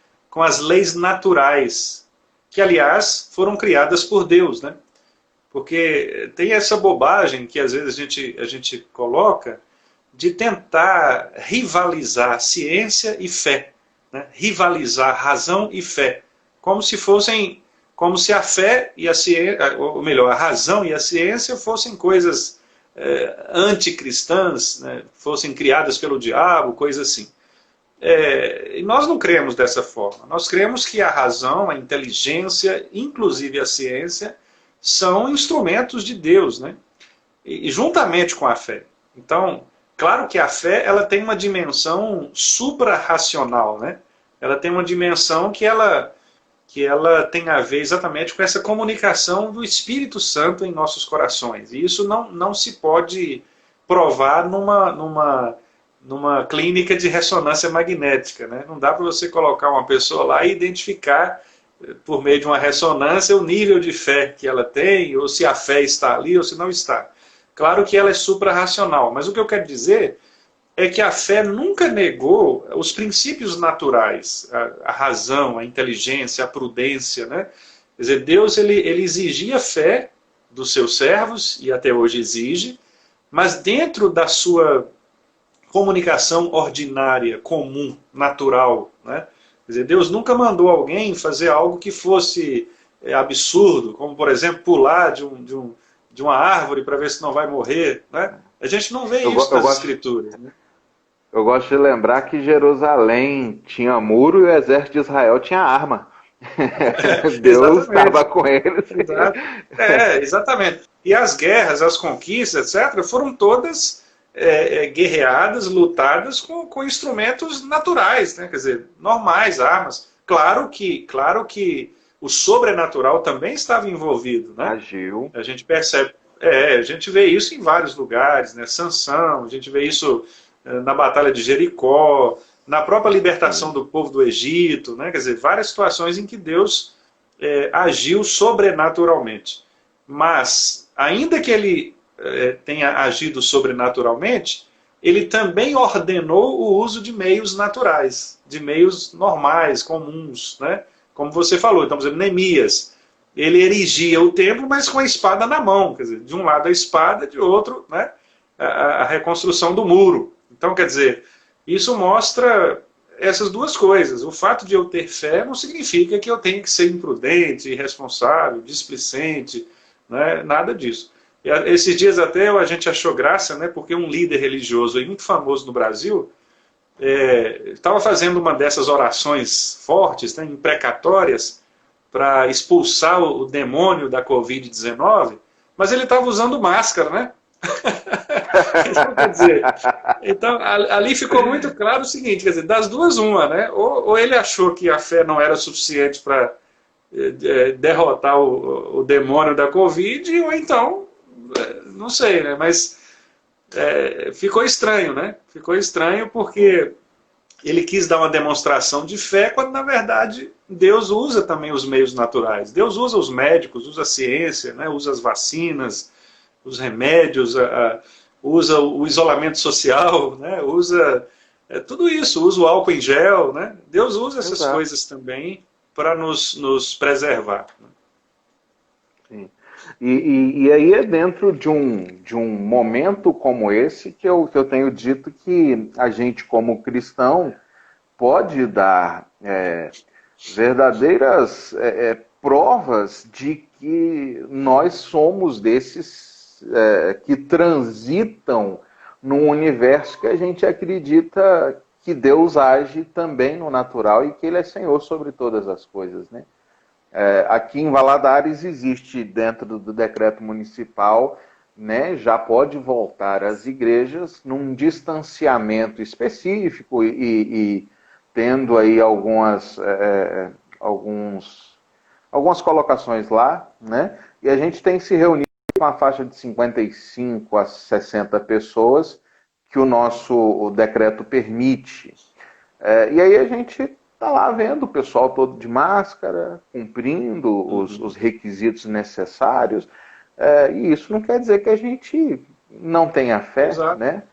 leis naturais, que, aliás, foram criadas por Deus, né? Porque tem essa bobagem que às vezes a gente coloca de tentar rivalizar ciência e fé, né? Rivalizar razão e fé, como se a fé e a ciência, ou melhor, a razão e a ciência fossem coisas anticristãs, né? Fossem criadas pelo diabo, coisas assim. E nós não cremos dessa forma. Nós cremos que a razão, a inteligência, inclusive a ciência, são instrumentos de Deus, né? E juntamente com a fé. Então, claro que a fé ela tem uma dimensão suprarracional, né? Ela tem uma dimensão que ela tem a ver exatamente com essa comunicação do Espírito Santo em nossos corações. E isso não se pode provar numa clínica de ressonância magnética, né? Não dá para você colocar uma pessoa lá e identificar por meio de uma ressonância o nível de fé que ela tem, ou se a fé está ali ou se não está. Claro que ela é suprarracional, mas o que eu quero dizer é que a fé nunca negou os princípios naturais, a razão, a inteligência, a prudência, né? Quer dizer, Deus ele exigia fé dos seus servos, e até hoje exige, mas dentro da sua comunicação ordinária, comum, natural, né? Quer dizer, Deus nunca mandou alguém fazer algo que fosse absurdo, como, por exemplo, pular de uma árvore para ver se não vai morrer, né? A gente não vê isso nas Escrituras, né? Eu gosto de lembrar que Jerusalém tinha muro e o exército de Israel tinha arma. Deus estava com eles. Exatamente. E as guerras, as conquistas, etc., foram todas guerreadas, lutadas com instrumentos naturais, né? Quer dizer, normais, armas. Claro que o sobrenatural também estava envolvido, né? Agiu. A gente percebe, a gente vê isso em vários lugares, né? Sansão, a gente vê isso na Batalha de Jericó, na própria libertação do povo do Egito, né? Quer dizer, várias situações em que Deus agiu sobrenaturalmente. Mas, ainda que ele tenha agido sobrenaturalmente, ele também ordenou o uso de meios naturais, de meios normais, comuns, né? Como você falou, então, por exemplo, Neemias, ele erigia o templo, mas com a espada na mão, quer dizer, de um lado a espada, de outro, né, a reconstrução do muro. Então, quer dizer, isso mostra essas duas coisas. O fato de eu ter fé não significa que eu tenho que ser imprudente, irresponsável, displicente, né, nada disso. E esses dias até a gente achou graça, né, porque um líder religioso muito famoso no Brasil estava fazendo uma dessas orações fortes, né, imprecatórias, para expulsar o demônio da Covid-19, mas ele estava usando máscara, né? Então, quer dizer, ali ficou muito claro o seguinte, quer dizer, das duas uma, né? Ou ele achou que a fé não era suficiente para derrotar o demônio da Covid, ou então, não sei, né? Mas ficou estranho, né? Ficou estranho porque ele quis dar uma demonstração de fé, quando na verdade Deus usa também os meios naturais. Deus usa os médicos, usa a ciência, né? Usa as vacinas, os remédios, usa o isolamento social, né? Usa tudo isso, usa o álcool em gel, né? Deus usa essas coisas também para nos preservar. Né? Sim. E aí é dentro de um momento como esse que eu tenho dito que a gente, como cristão, pode dar verdadeiras provas de que nós somos desses que transitam num universo que a gente acredita que Deus age também no natural e que Ele é Senhor sobre todas as coisas, né? Aqui em Valadares existe, dentro do decreto municipal, né, já pode voltar às igrejas num distanciamento específico e tendo aí algumas colocações lá, né? E a gente tem se reunido com a faixa de 55 a 60 pessoas que o decreto permite. E aí a gente está lá vendo o pessoal todo de máscara, cumprindo os requisitos necessários, e isso não quer dizer que a gente não tenha fé, né?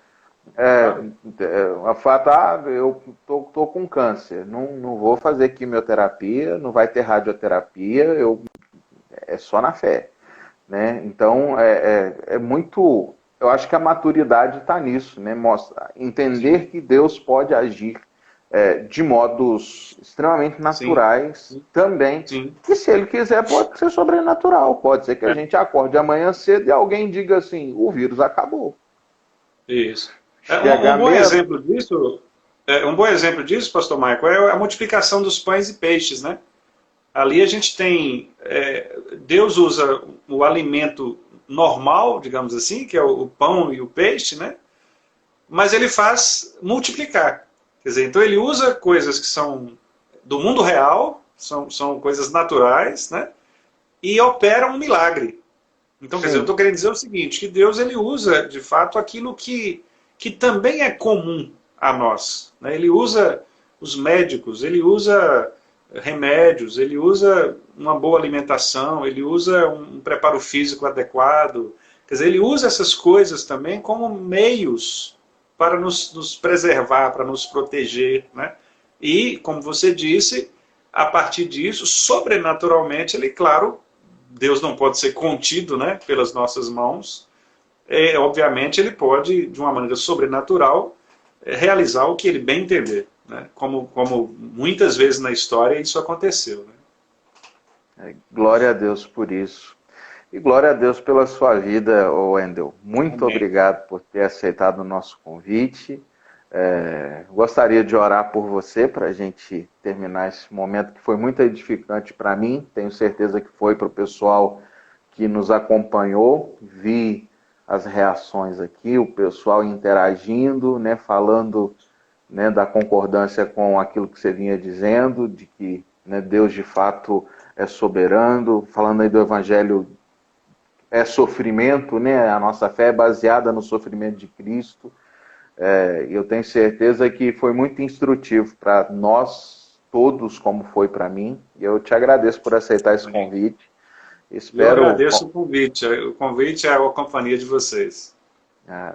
A fato, eu tô com câncer, não vou fazer quimioterapia, não vai ter radioterapia, é só na fé, né? Então, muito... Eu acho que a maturidade está nisso, né? Mostra, entender que Deus pode agir de modos extremamente naturais também. Sim. E se ele quiser, pode ser sobrenatural. Pode ser que a gente acorde amanhã cedo e alguém diga assim, o vírus acabou. Isso. Um bom exemplo disso, pastor Michael, é a multiplicação dos pães e peixes, né? Ali a gente tem... Deus usa o alimento normal, digamos assim, que é o pão e o peixe, né? Mas ele faz multiplicar. Quer dizer, então ele usa coisas que são do mundo real, são coisas naturais, né? E opera um milagre. Então, quer dizer, eu estou querendo dizer o seguinte, que Deus ele usa, de fato, aquilo que também é comum a nós. Né? Ele usa os médicos, ele usa remédios, ele usa uma boa alimentação, ele usa um preparo físico adequado, Quer dizer, ele usa essas coisas também como meios para nos preservar, para nos proteger, né? E, como você disse, a partir disso, sobrenaturalmente, ele, claro, Deus não pode ser contido, né, pelas nossas mãos. Obviamente, ele pode, de uma maneira sobrenatural, realizar o que ele bem entender, né? Como muitas vezes na história isso aconteceu, né? Glória a Deus por isso. E glória a Deus pela sua vida, Wendel. Muito Amém. obrigado por ter aceitado o nosso convite. Gostaria de orar por você para a gente terminar esse momento que foi muito edificante para mim. Tenho certeza que foi para o pessoal que nos acompanhou. Vi as reações aqui, o pessoal interagindo, né, falando, né, da concordância com aquilo que você vinha dizendo, de que, né, Deus de fato é soberano, falando aí do Evangelho é sofrimento, né? A nossa fé é baseada no sofrimento de Cristo. Eu tenho certeza que foi muito instrutivo para nós todos, como foi para mim. E eu te agradeço por aceitar esse convite. Eu agradeço o convite. O convite é a companhia de vocês.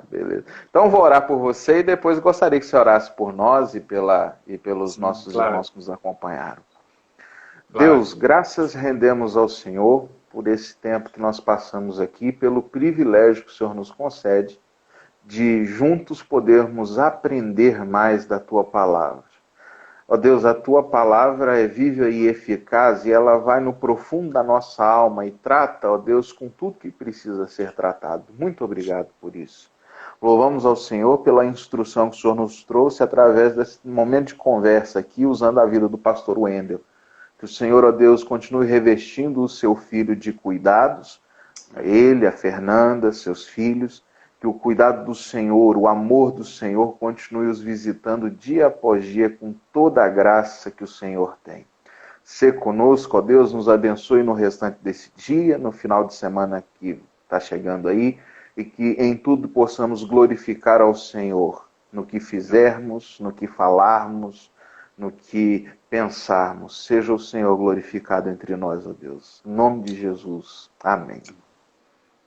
Beleza. Então vou orar por você e depois gostaria que você orasse por nós e pelos nossos irmãos que nos acompanharam. Claro. Deus, graças rendemos ao Senhor por esse tempo que nós passamos aqui, pelo privilégio que o Senhor nos concede de juntos podermos aprender mais da Tua Palavra. Ó Deus, a Tua Palavra é viva e eficaz e ela vai no profundo da nossa alma e trata, ó Deus, com tudo que precisa ser tratado. Muito obrigado por isso. Louvamos ao Senhor pela instrução que o Senhor nos trouxe através desse momento de conversa aqui, usando a vida do pastor Wendel. Que o Senhor, ó Deus, continue revestindo o seu filho de cuidados, a ele, a Fernanda, seus filhos, que o cuidado do Senhor, o amor do Senhor continue os visitando dia após dia com toda a graça que o Senhor tem. Sê conosco, ó Deus, nos abençoe no restante desse dia, no final de semana que está chegando aí, e que em tudo possamos glorificar ao Senhor, no que fizermos, no que falarmos, no que pensarmos. Seja o Senhor glorificado entre nós, ó Deus. Em nome de Jesus. Amém.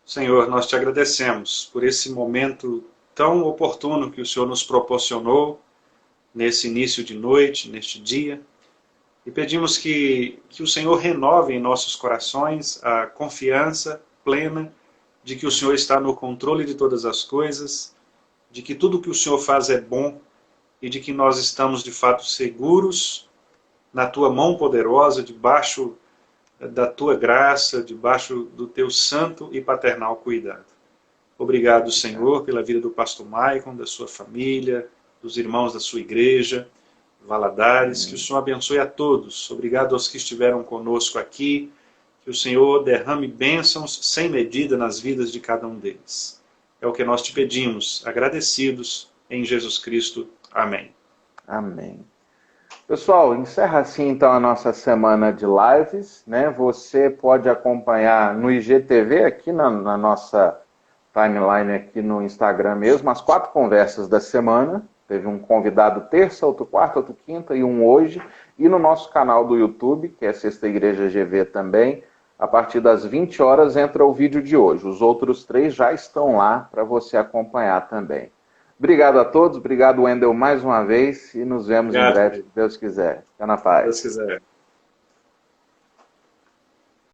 Senhor, nós te agradecemos por esse momento tão oportuno que o Senhor nos proporcionou nesse início de noite, neste dia. E pedimos que o Senhor renove em nossos corações a confiança plena de que o Senhor está no controle de todas as coisas, de que tudo que o Senhor faz é bom e de que nós estamos de fato seguros na Tua mão poderosa, debaixo da Tua graça, debaixo do Teu santo e paternal cuidado. Obrigado, Senhor, pela vida do pastor Maicon, da sua família, dos irmãos da sua igreja, Valadares, que o Senhor abençoe a todos. Obrigado aos que estiveram conosco aqui, que o Senhor derrame bênçãos sem medida nas vidas de cada um deles. É o que nós te pedimos, agradecidos em Jesus Cristo. Amém. Amém. Pessoal, encerra assim então a nossa semana de lives, né? Você pode acompanhar no IGTV, aqui na nossa timeline, aqui no Instagram mesmo, as 4 conversas da semana. Teve um convidado terça, outro quarta, outro quinta e um hoje. E no nosso canal do YouTube, que é Sexta Igreja GV também, a partir das 20 horas entra o vídeo de hoje. Os outros 3 já estão lá para você acompanhar também. Obrigado a todos, obrigado Wendel mais uma vez e nos vemos em breve, se Deus quiser. Fica na paz. Deus quiser.